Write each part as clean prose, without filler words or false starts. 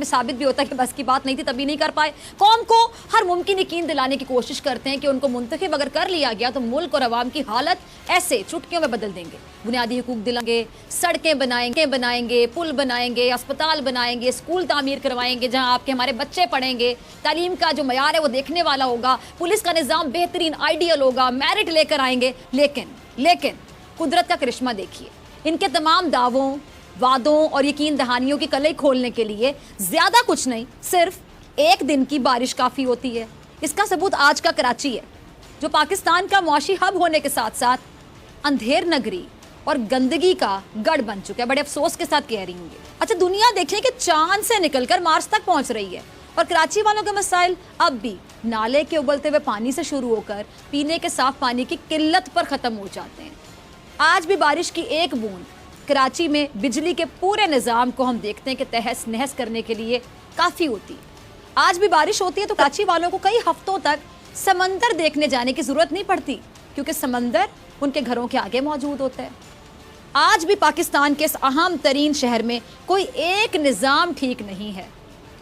में साबित भी होता है कि बस की बात नहीं थी, तभी नहीं कर पाए। कौम को हर मुमकिन यकीन दिलाने की कोशिश करते हैं कि उनको मुंतखब अगर कर लिया गया तो मुल्क और अवाम की हालत ऐसे चुटकियों में बदल देंगे। बुनियादी हुकूक दिलाएंगे, सड़कें बनाएंगे, पुल बनाएंगे, अस्पताल बनाएंगे, स्कूल तामीर करवाएंगे जहाँ आपके हमारे बच्चे पढ़ेंगे, तालीम का जो मयार है वो देखने वाला होगा, पुलिस का निज़ाम बेहतरीन आइडियल होगा, मेरिट लेकर आएंगे। लेकिन कुदरत का करिश्मा देखिए, इनके तमाम दावों, वादों और यकीन दहानियों की कलई खोलने के लिए ज्यादा कुछ नहीं, सिर्फ एक दिन की बारिश काफी होती है। इसका सबूत आज का कराची है, जो पाकिस्तान का मुआशी हब होने के साथ साथ अंधेर नगरी और गंदगी का गढ़ बन चुका है। बड़े अफसोस के साथ कह रही हूँ। अच्छा, दुनिया देखिए कि चांद से निकलकर मार्स तक पहुंच रही है और कराची वालों के मसाइल अब भी नाले के उबलते हुए पानी से शुरू होकर पीने के साफ पानी की किल्लत पर खत्म हो जाते हैं। आज भी बारिश की एक बूंद कराची में बिजली के पूरे निज़ाम को हम देखते हैं कि तहस नहस करने के लिए काफ़ी होती है। आज भी बारिश होती है तो कराची वालों को कई हफ्तों तक समंदर देखने जाने की ज़रूरत नहीं पड़ती, क्योंकि समंदर उनके घरों के आगे मौजूद होता है। आज भी पाकिस्तान के इस अहम तरीन शहर में कोई एक निज़ाम ठीक नहीं है।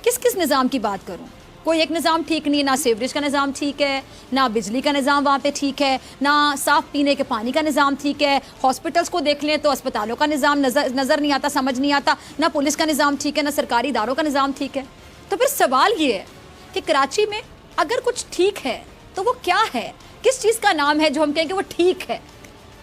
किस निज़ाम की बात करूं? कोई एक निज़ाम ठीक नहीं है। ना सीवरेज का निज़ाम ठीक है, ना बिजली का निज़ाम वहाँ पे ठीक है, ना साफ़ पीने के पानी का निज़ाम ठीक है। हॉस्पिटल्स को देख लें तो अस्पतालों का निज़ाम नज़र नहीं आता, समझ नहीं आता। ना पुलिस का निज़ाम ठीक है, ना सरकारी इदारों का निज़ाम ठीक है। तो फिर सवाल ये है कि कराची में अगर कुछ ठीक है तो वो क्या है? किस चीज़ का नाम है जो हम कहेंगे वो ठीक है?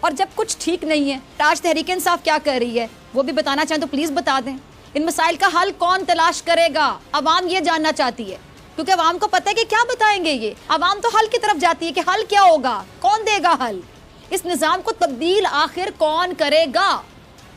और जब कुछ ठीक नहीं है, आज तहरीक इंसाफ क्या कर रही है वो भी बताना चाहें तो प्लीज़ बता दें। इन मसाइल का हल कौन तलाश करेगा? अवाम ये जानना चाहती है, क्योंकि अवाम को पता है कि क्या बताएंगे ये। अवाम तो हल की तरफ जाती है कि हल क्या होगा, कौन देगा हल, इस निज़ाम को तब्दील आखिर कौन करेगा।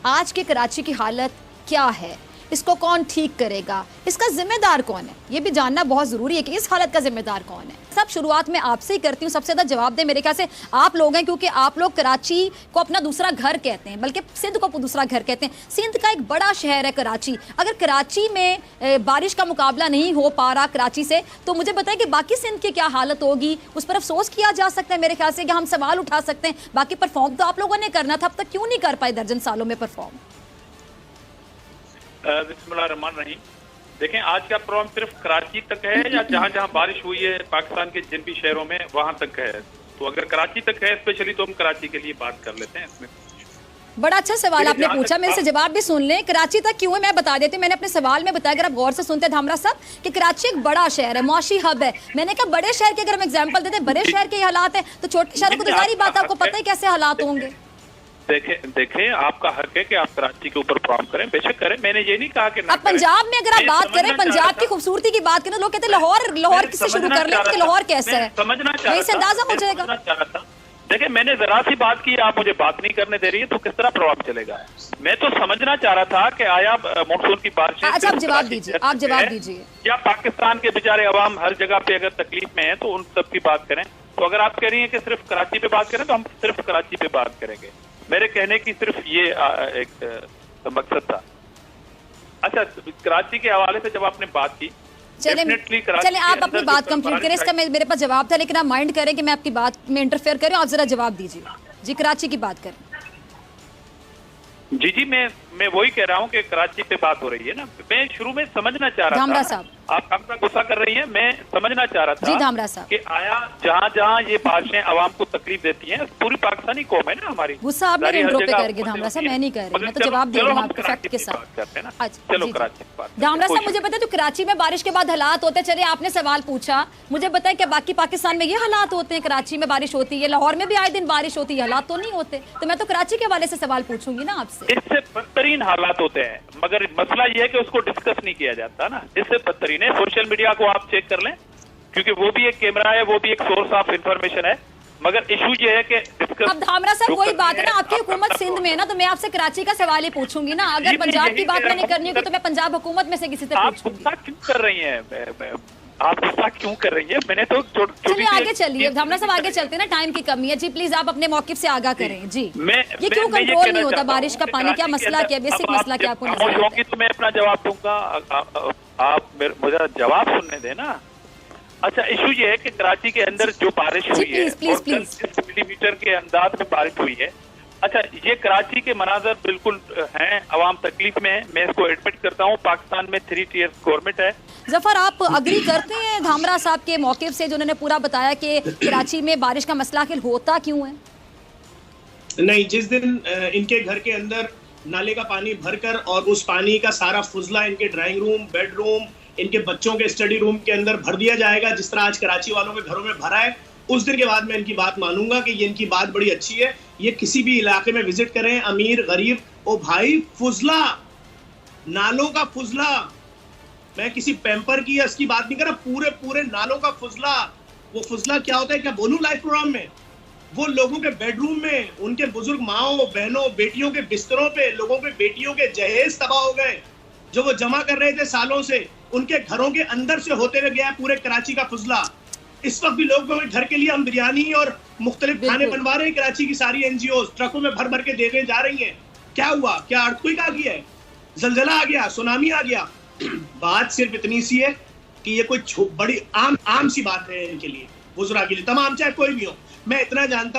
आज के कराची की हालत क्या है, इसको कौन ठीक करेगा, इसका जिम्मेदार कौन है, ये भी जानना बहुत ज़रूरी है कि इस हालत का जिम्मेदार कौन है। सब शुरुआत में आपसे ही करती हूँ, सबसे ज़्यादा जवाब दें मेरे ख्याल से आप लोग हैं, क्योंकि आप लोग कराची को अपना दूसरा घर कहते हैं, बल्कि सिंध को दूसरा घर कहते हैं। सिंध का एक बड़ा शहर है कराची। अगर कराची में बारिश का मुकाबला नहीं हो पा रहा कराची से, तो मुझे बताएं कि बाकी सिंध की क्या हालत होगी। उस पर अफसोस किया जा सकता है मेरे ख्याल से, कि हम सवाल उठा सकते हैं। बाकी परफॉर्म तो आप लोगों ने करना था, अब तक क्यों नहीं कर पाए दर्जन सालों में परफॉर्म? बिस्मिल्लाहिर्रहमानिर्रहीम। देखें, आज का प्रोग्राम सिर्फ कराची तक है या जहाँ जहाँ बारिश हुई है पाकिस्तान के जिन भी शहरों में वहाँ तक है? तो अगर कराची तक है स्पेशली तो हम कराची के लिए बात कर लेते हैं। इसमें बड़ा अच्छा सवाल आपने पूछा, मेरे से जवाब भी सुन लें। कराची तक क्यों है मैं बता देती हूँ। मैंने अपने सवाल में बताया, अगर आप गौर से सुनते हैं धामरा साहब, कि कराची एक बड़ा शहर है, मुआशी हब है। मैंने कहा बड़े शहर के अगर हम एग्जाम्पल देते हैं, बड़े शहर के हालात है, तो छोटे शहरों को तो सारी बात आपको पता है कैसे हालात होंगे। देखें आपका हक है कि आप कराची के ऊपर प्रॉम करें, बेशक करें। मैंने ये नहीं कहा कि ना अब पंजाब में अगर आप बात करें, पंजाब की खूबसूरती की बात करें, लोग कहते हैं लाहौर किससे शुरू कर लें कि लाहौर कैसा है, समझना इससे अंदाजा हो जाएगा। देखिए, मैंने जरा सी बात की, आप मुझे बात नहीं करने दे रही है, तो किस तरह प्रभाव चलेगा? मैं तो समझना चाह रहा था कि आया मानसून की बारिश। अच्छा, आप जवाब दीजिए, आप जवाब दीजिए। या पाकिस्तान के बेचारे अवाम हर जगह पे अगर तकलीफ में है तो उन सब की बात करें। तो अगर आप कह रही हैं कि सिर्फ कराची पे बात करें, तो हम सिर्फ कराची पे बात करेंगे। मेरे कहने की सिर्फ ये एक मकसद था। अच्छा, कराची के हवाले से जब आपने बात की, चले आप अपनी बात कंप्लीट करें, इसका मेरे पास जवाब था, लेकिन आप माइंड करें कि मैं आपकी बात में इंटरफेयर करें, आप जरा जवाब दीजिए जी। कराची की बात करें। जी, मैं वही कह रहा हूँ कि कराची पे बात हो रही है ना। मैं शुरू में समझना चाह रहा धामरा था, साहब आप कम गुस्सा कर रही हैं, मैं समझना चाह रहा था जी धामरा साहब कि आया जहाँ जहाँ ये बारिशें आवाम को तकलीफ देती हैं, पूरी पाकिस्तानी कौम है ना हमारी। गुस्सा आप मेरे इंट्रो पे करेंगे धामरा साहब, मैं नहीं कर रही, मैं तो जवाब दे रही हूँ आपके फैक्ट के साथ। चलो कराची धामरा साहब, मुझे पता है तो कराची में बारिश के बाद हालात होते हैं। चलिए, आपने सवाल पूछा, मुझे बताया कि बाकी पाकिस्तान में ये हालात होते हैं, कराची में बारिश होती है, लाहौर में भी आए दिन बारिश होती है, हालात तो नहीं होते। तो मैं तो कराची के हवाले से सवाल पूछूंगी ना आपसे। इससे बदतरीन हालात होते हैं, मगर मसला ये है कि उसको डिस्कस नहीं किया जाता ना। इससे बदतरीन है, सोशल मीडिया को आप चेक कर लें, क्योंकि वो भी एक कैमरा है, वो भी एक सोर्स ऑफ इंफॉर्मेशन है। मगर इशू ये है कि डिस्कस। अब धामरा साहब वही बात है ना, आपकी हुकूमत सिंध में है ना, तो मैं आपसे कराची का सवाल ही पूछूंगी ना। अगर पंजाब की बात मैंने करनी होगी तो मैं पंजाब हुकूमत में से किसी से पूछूंगी। आप क्यों कर रही हैं? आप गुस्सा क्यों कर रही है? मैंने तो चलिए आगे चलिए धामरा साहब, आगे चलते हैं ना, टाइम की कमी है जी। प्लीज आप अपने मौकिफ से आगाह करें जी। ये क्यों कंट्रोल नहीं होता बारिश का पानी? क्या मसला, क्या बेसिक मसला क्या आपको नजर आता है? तो मैं अपना जवाब दूंगा, आप मुझे जवाब सुनने देना। अच्छा, इशू ये है कि कराची के अंदर जो बारिश हुई है, 20 मिलीमीटर के अंदाज में बारिश हुई है, अच्छा, ये कराची के मनाजर बिल्कुल हैं, अवाम तकलीफ में है, मैं इसको एडमिट करता हूँ। पाकिस्तान में 3 टियर गवर्नमेंट है। जफर, आप अग्री करते हैं धामरा साहब के मौक़िफ़ से, जिन्होंने पूरा बताया कि कराची में बारिश का मसला आखिर होता क्यों है? नहीं, जिस दिन इनके घर के अंदर नाले का पानी भरकर और उस पानी का सारा फुजला इनके ड्राइंग रूम, बेडरूम, इनके बच्चों के स्टडी रूम के अंदर भर दिया जाएगा, जिस तरह आज कराची वालों के घरों में भरा है, उस दिन के बाद मैं इनकी बात मानूंगा कि ये इनकी बात बड़ी अच्छी है। ये किसी भी इलाके में विजिट करें, अमीर गरीब, ओ भाई फुजला, नालों का फुजला, मैं किसी पैम्पर की या इसकी बात नहीं कर रहा, पूरे पूरे नालों का फुजला। वो फुजला क्या होता है, क्या बोलूं लाइव प्रोग्राम में? वो लोगों के बेडरूम में, उनके बुजुर्ग माओ बहनों बेटियों के बिस्तरों पे, लोगों के बेटियों के जहेज तबाह हो गए, जो वो जमा कर रहे थे सालों से, उनके घरों के अंदर से होते हुए गया पूरे कराची का फुजला। इस वक्त भी लोगों के घर के लिए हम बिरयानी और मुख्तलिफ खाने बनवा रहे हैं। कराची की सारी एनजीओ ट्रकों में भर भर के देने जा रही हैं। क्या हुआ? क्या अर्थक्वेक आ गया है, जलजला आ गया, सुनामी आ गया? बात सिर्फ इतनी सी है कि ये कोई बड़ी आम सी बात है इनके लिए, बुजुर्ग के लिए, तमाम चाहे कोई भी हो। मैं इतना जानता हूं